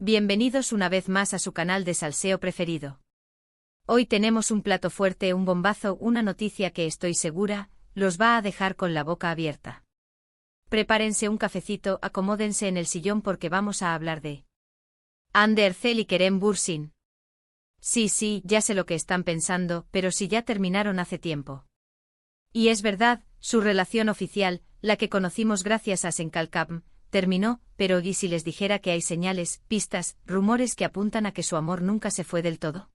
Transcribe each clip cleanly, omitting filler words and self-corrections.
Bienvenidos una vez más a su canal de salseo preferido. Hoy tenemos un plato fuerte, un bombazo, una noticia que estoy segura los va a dejar con la boca abierta. Prepárense un cafecito, acomódense en el sillón porque vamos a hablar de Hande Erçel y Kerem Bürsin. Sí, ya sé lo que están pensando, pero si ya terminaron hace tiempo. Y es verdad, su relación oficial, la que conocimos gracias a Senkalkam, terminó, pero ¿y si les dijera que hay señales, pistas, rumores que apuntan a que su amor nunca se fue del todo?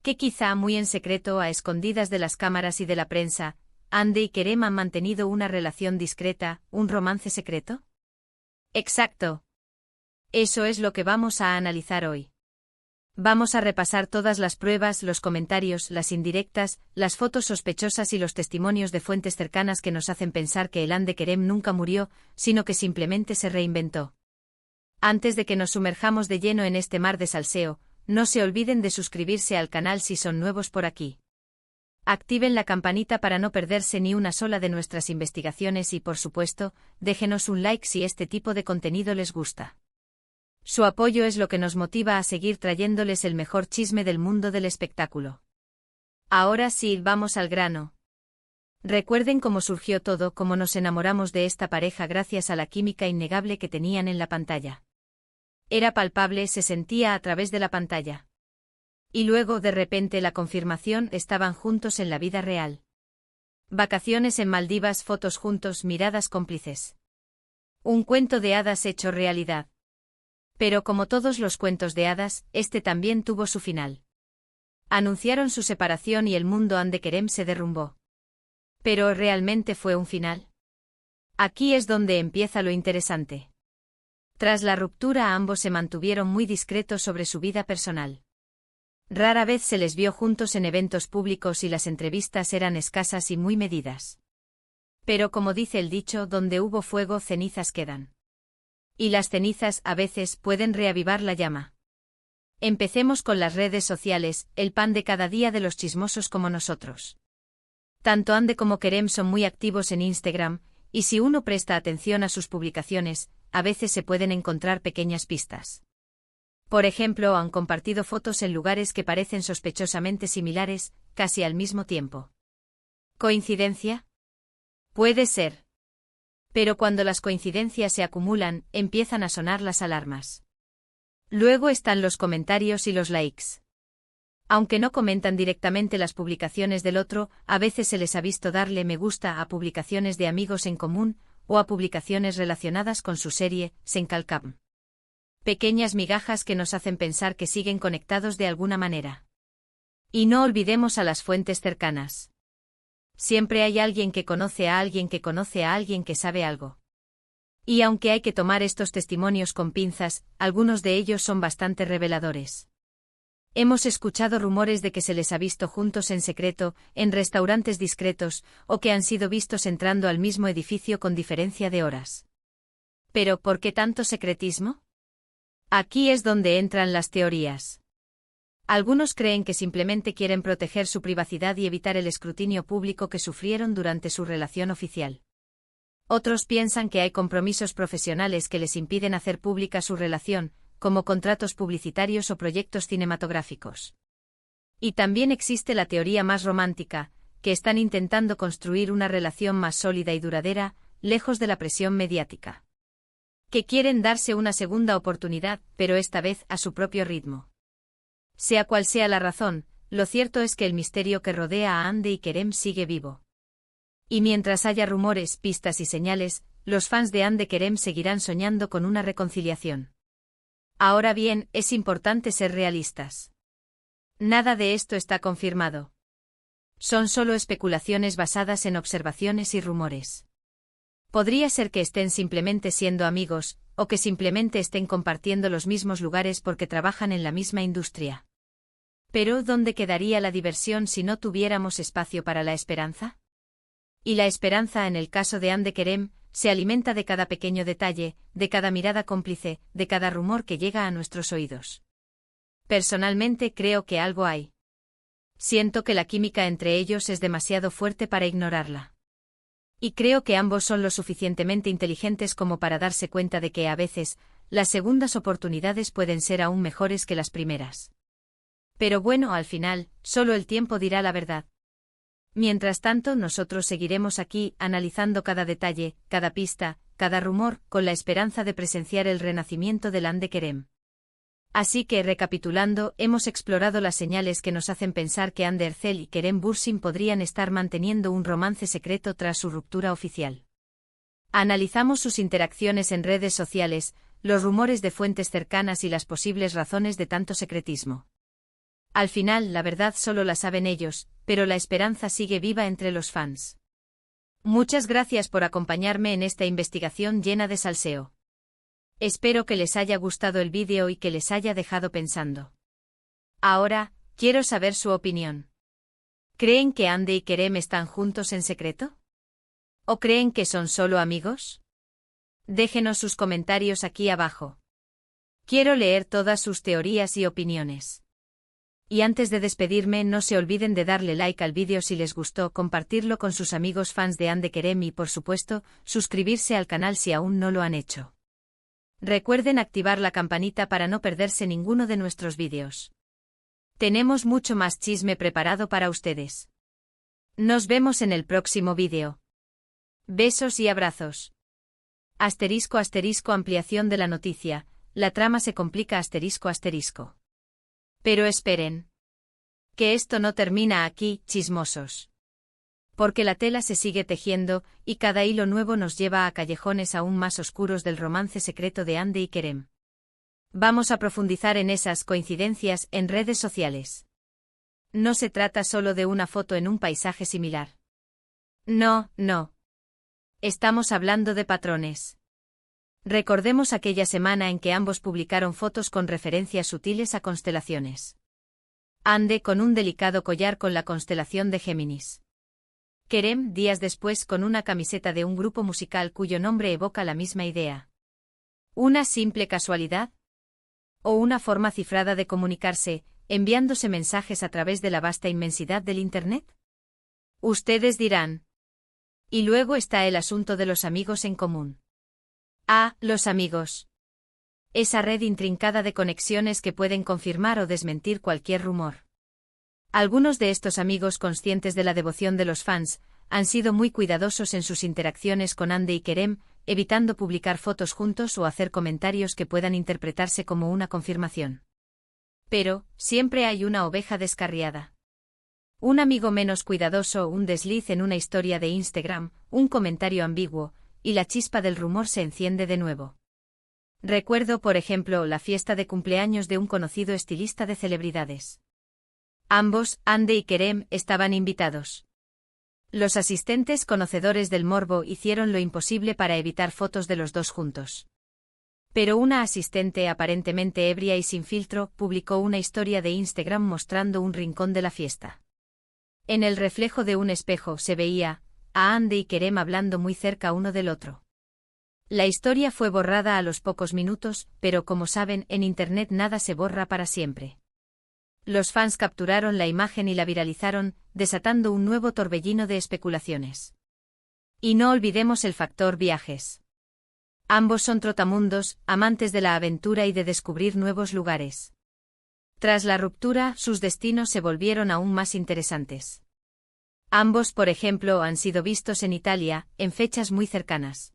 Que quizá muy en secreto, a escondidas de las cámaras y de la prensa, Hande y Kerem han mantenido una relación discreta, un romance secreto. Exacto. Eso es lo que vamos a analizar hoy. Vamos a repasar todas las pruebas, los comentarios, las indirectas, las fotos sospechosas y los testimonios de fuentes cercanas que nos hacen pensar que el Hande Kerem nunca murió, sino que simplemente se reinventó. Antes de que nos sumerjamos de lleno en este mar de salseo, no se olviden de suscribirse al canal si son nuevos por aquí. Activen la campanita para no perderse ni una sola de nuestras investigaciones y, por supuesto, déjenos un like si este tipo de contenido les gusta. Su apoyo es lo que nos motiva a seguir trayéndoles el mejor chisme del mundo del espectáculo. Ahora sí, vamos al grano. Recuerden cómo surgió todo, cómo nos enamoramos de esta pareja gracias a la química innegable que tenían en la pantalla. Era palpable, se sentía a través de la pantalla. Y luego, de repente, la confirmación: estaban juntos en la vida real. Vacaciones en Maldivas, fotos juntos, miradas cómplices. Un cuento de hadas hecho realidad. Pero como todos los cuentos de hadas, este también tuvo su final. Anunciaron su separación y el mundo Hande Kerem se derrumbó. ¿Pero realmente fue un final? Aquí es donde empieza lo interesante. Tras la ruptura, ambos se mantuvieron muy discretos sobre su vida personal. Rara vez se les vio juntos en eventos públicos y las entrevistas eran escasas y muy medidas. Pero como dice el dicho, donde hubo fuego, cenizas quedan. Y las cenizas, a veces, pueden reavivar la llama. Empecemos con las redes sociales, el pan de cada día de los chismosos como nosotros. Tanto Hande como Kerem son muy activos en Instagram, y si uno presta atención a sus publicaciones, a veces se pueden encontrar pequeñas pistas. Por ejemplo, han compartido fotos en lugares que parecen sospechosamente similares, casi al mismo tiempo. ¿Coincidencia? Puede ser. Pero cuando las coincidencias se acumulan, empiezan a sonar las alarmas. Luego están los comentarios y los likes. Aunque no comentan directamente las publicaciones del otro, a veces se les ha visto darle me gusta a publicaciones de amigos en común, o a publicaciones relacionadas con su serie, Senkalkam. Pequeñas migajas que nos hacen pensar que siguen conectados de alguna manera. Y no olvidemos a las fuentes cercanas. Siempre hay alguien que conoce a alguien que conoce a alguien que sabe algo. Y aunque hay que tomar estos testimonios con pinzas, algunos de ellos son bastante reveladores. Hemos escuchado rumores de que se les ha visto juntos en secreto, en restaurantes discretos, o que han sido vistos entrando al mismo edificio con diferencia de horas. ¿Pero por qué tanto secretismo? Aquí es donde entran las teorías. Algunos creen que simplemente quieren proteger su privacidad y evitar el escrutinio público que sufrieron durante su relación oficial. Otros piensan que hay compromisos profesionales que les impiden hacer pública su relación, como contratos publicitarios o proyectos cinematográficos. Y también existe la teoría más romántica, que están intentando construir una relación más sólida y duradera, lejos de la presión mediática. Que quieren darse una segunda oportunidad, pero esta vez a su propio ritmo. Sea cual sea la razón, lo cierto es que el misterio que rodea a Hande y Kerem sigue vivo. Y mientras haya rumores, pistas y señales, los fans de Hande Kerem seguirán soñando con una reconciliación. Ahora bien, es importante ser realistas. Nada de esto está confirmado. Son solo especulaciones basadas en observaciones y rumores. Podría ser que estén simplemente siendo amigos, o que simplemente estén compartiendo los mismos lugares porque trabajan en la misma industria. Pero ¿dónde quedaría la diversión si no tuviéramos espacio para la esperanza? Y la esperanza en el caso de Hande Kerem se alimenta de cada pequeño detalle, de cada mirada cómplice, de cada rumor que llega a nuestros oídos. Personalmente creo que algo hay. Siento que la química entre ellos es demasiado fuerte para ignorarla. Y creo que ambos son lo suficientemente inteligentes como para darse cuenta de que, a veces, las segundas oportunidades pueden ser aún mejores que las primeras. Pero bueno, al final, solo el tiempo dirá la verdad. Mientras tanto, nosotros seguiremos aquí, analizando cada detalle, cada pista, cada rumor, con la esperanza de presenciar el renacimiento del Ande Kerem. Así que, recapitulando, hemos explorado las señales que nos hacen pensar que Hande Erçel y Kerem Bürsin podrían estar manteniendo un romance secreto tras su ruptura oficial. Analizamos sus interacciones en redes sociales, los rumores de fuentes cercanas y las posibles razones de tanto secretismo. Al final, la verdad solo la saben ellos, pero la esperanza sigue viva entre los fans. Muchas gracias por acompañarme en esta investigación llena de salseo. Espero que les haya gustado el vídeo y que les haya dejado pensando. Ahora, quiero saber su opinión. ¿Creen que Hande y Kerem están juntos en secreto? ¿O creen que son solo amigos? Déjenos sus comentarios aquí abajo. Quiero leer todas sus teorías y opiniones. Y antes de despedirme, no se olviden de darle like al vídeo si les gustó, compartirlo con sus amigos fans de Hande Kerem y, por supuesto, suscribirse al canal si aún no lo han hecho. Recuerden activar la campanita para no perderse ninguno de nuestros vídeos. Tenemos mucho más chisme preparado para ustedes. Nos vemos en el próximo vídeo. Besos y abrazos. Asterisco asterisco ampliación de la noticia, la trama se complica asterisco asterisco. Pero esperen. Que esto no termina aquí, chismosos. Porque la tela se sigue tejiendo, y cada hilo nuevo nos lleva a callejones aún más oscuros del romance secreto de Hande y Kerem. Vamos a profundizar en esas coincidencias en redes sociales. No se trata solo de una foto en un paisaje similar. No, no. Estamos hablando de patrones. Recordemos aquella semana en que ambos publicaron fotos con referencias sutiles a constelaciones. Hande con un delicado collar con la constelación de Géminis. Kerem días después con una camiseta de un grupo musical cuyo nombre evoca la misma idea. ¿Una simple casualidad? ¿O una forma cifrada de comunicarse, enviándose mensajes a través de la vasta inmensidad del Internet? Ustedes dirán. Y luego está el asunto de los amigos en común. Ah, los amigos. Esa red intrincada de conexiones que pueden confirmar o desmentir cualquier rumor. Algunos de estos amigos, conscientes de la devoción de los fans, han sido muy cuidadosos en sus interacciones con Hande y Kerem, evitando publicar fotos juntos o hacer comentarios que puedan interpretarse como una confirmación. Pero, siempre hay una oveja descarriada. Un amigo menos cuidadoso, un desliz en una historia de Instagram, un comentario ambiguo, y la chispa del rumor se enciende de nuevo. Recuerdo, por ejemplo, la fiesta de cumpleaños de un conocido estilista de celebridades. Ambos, Hande y Kerem, estaban invitados. Los asistentes, conocedores del morbo, hicieron lo imposible para evitar fotos de los dos juntos. Pero una asistente aparentemente ebria y sin filtro publicó una historia de Instagram mostrando un rincón de la fiesta. En el reflejo de un espejo se veía a Hande y Kerem hablando muy cerca uno del otro. La historia fue borrada a los pocos minutos, pero como saben, en Internet nada se borra para siempre. Los fans capturaron la imagen y la viralizaron, desatando un nuevo torbellino de especulaciones. Y no olvidemos el factor viajes. Ambos son trotamundos, amantes de la aventura y de descubrir nuevos lugares. Tras la ruptura, sus destinos se volvieron aún más interesantes. Ambos, por ejemplo, han sido vistos en Italia, en fechas muy cercanas.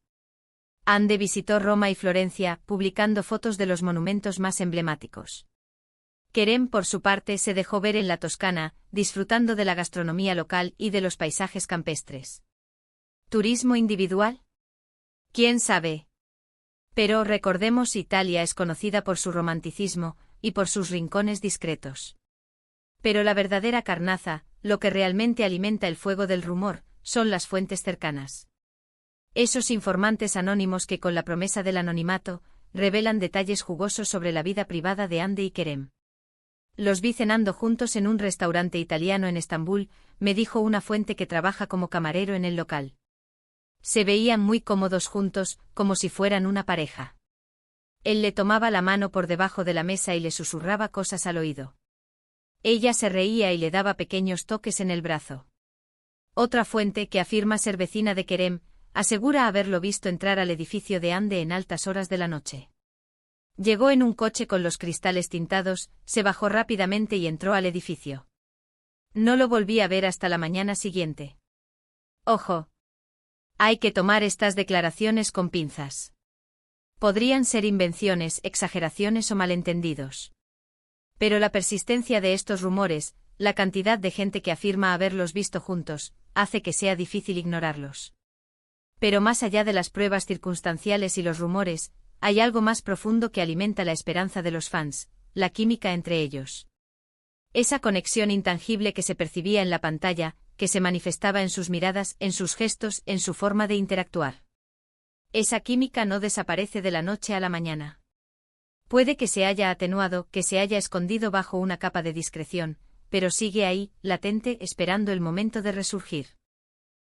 Hande visitó Roma y Florencia, publicando fotos de los monumentos más emblemáticos. Kerem, por su parte, se dejó ver en la Toscana, disfrutando de la gastronomía local y de los paisajes campestres. ¿Turismo individual? ¿Quién sabe? Pero recordemos, Italia es conocida por su romanticismo y por sus rincones discretos. Pero la verdadera carnaza, lo que realmente alimenta el fuego del rumor, son las fuentes cercanas. Esos informantes anónimos que, con la promesa del anonimato, revelan detalles jugosos sobre la vida privada de Hande y Kerem. Los vi cenando juntos en un restaurante italiano en Estambul, me dijo una fuente que trabaja como camarero en el local. Se veían muy cómodos juntos, como si fueran una pareja. Él le tomaba la mano por debajo de la mesa y le susurraba cosas al oído. Ella se reía y le daba pequeños toques en el brazo. Otra fuente, que afirma ser vecina de Kerem, asegura haberlo visto entrar al edificio de Hande en altas horas de la noche. Llegó en un coche con los cristales tintados, se bajó rápidamente y entró al edificio. No lo volví a ver hasta la mañana siguiente. Ojo. Hay que tomar estas declaraciones con pinzas. Podrían ser invenciones, exageraciones o malentendidos. Pero la persistencia de estos rumores, la cantidad de gente que afirma haberlos visto juntos, hace que sea difícil ignorarlos. Pero más allá de las pruebas circunstanciales y los rumores, hay algo más profundo que alimenta la esperanza de los fans, la química entre ellos. Esa conexión intangible que se percibía en la pantalla, que se manifestaba en sus miradas, en sus gestos, en su forma de interactuar. Esa química no desaparece de la noche a la mañana. Puede que se haya atenuado, que se haya escondido bajo una capa de discreción, pero sigue ahí, latente, esperando el momento de resurgir.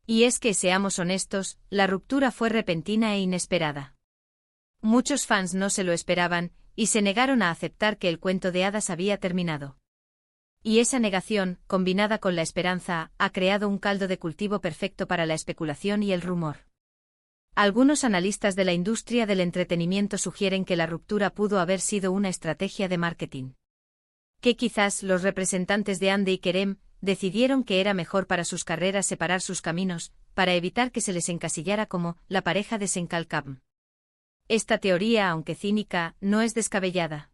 Y es que, seamos honestos, la ruptura fue repentina e inesperada. Muchos fans no se lo esperaban, y se negaron a aceptar que el cuento de hadas había terminado. Y esa negación, combinada con la esperanza, ha creado un caldo de cultivo perfecto para la especulación y el rumor. Algunos analistas de la industria del entretenimiento sugieren que la ruptura pudo haber sido una estrategia de marketing. Que quizás los representantes de Hande y Kerem decidieron que era mejor para sus carreras separar sus caminos, para evitar que se les encasillara como la pareja de Senkalkam. Esta teoría, aunque cínica, no es descabellada.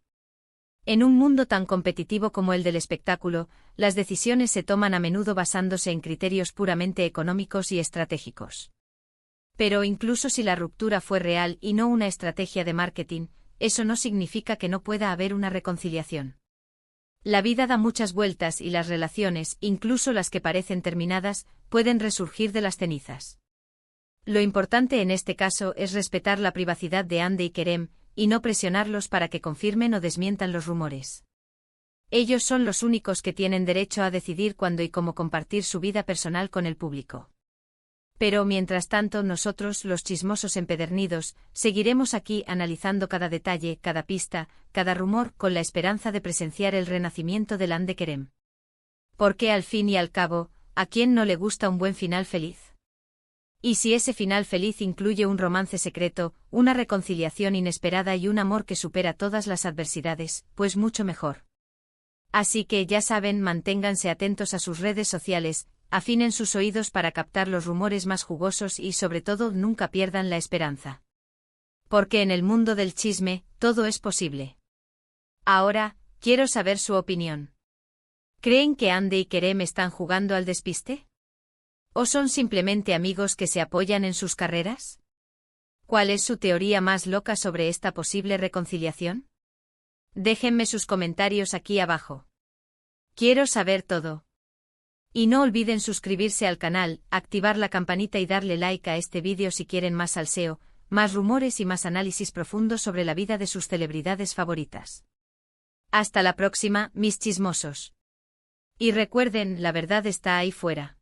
En un mundo tan competitivo como el del espectáculo, las decisiones se toman a menudo basándose en criterios puramente económicos y estratégicos. Pero incluso si la ruptura fue real y no una estrategia de marketing, eso no significa que no pueda haber una reconciliación. La vida da muchas vueltas y las relaciones, incluso las que parecen terminadas, pueden resurgir de las cenizas. Lo importante en este caso es respetar la privacidad de Hande y Kerem, y no presionarlos para que confirmen o desmientan los rumores. Ellos son los únicos que tienen derecho a decidir cuándo y cómo compartir su vida personal con el público. Pero mientras tanto nosotros, los chismosos empedernidos, seguiremos aquí analizando cada detalle, cada pista, cada rumor, con la esperanza de presenciar el renacimiento del Hande Kerem. Porque al fin y al cabo, ¿a quién no le gusta un buen final feliz? Y si ese final feliz incluye un romance secreto, una reconciliación inesperada y un amor que supera todas las adversidades, pues mucho mejor. Así que ya saben, manténganse atentos a sus redes sociales, afinen sus oídos para captar los rumores más jugosos y sobre todo nunca pierdan la esperanza. Porque en el mundo del chisme, todo es posible. Ahora, quiero saber su opinión. ¿Creen que Hande y Kerem están jugando al despiste? ¿O son simplemente amigos que se apoyan en sus carreras? ¿Cuál es su teoría más loca sobre esta posible reconciliación? Déjenme sus comentarios aquí abajo. Quiero saber todo. Y no olviden suscribirse al canal, activar la campanita y darle like a este vídeo si quieren más salseo, más rumores y más análisis profundos sobre la vida de sus celebridades favoritas. Hasta la próxima, mis chismosos. Y recuerden, la verdad está ahí fuera.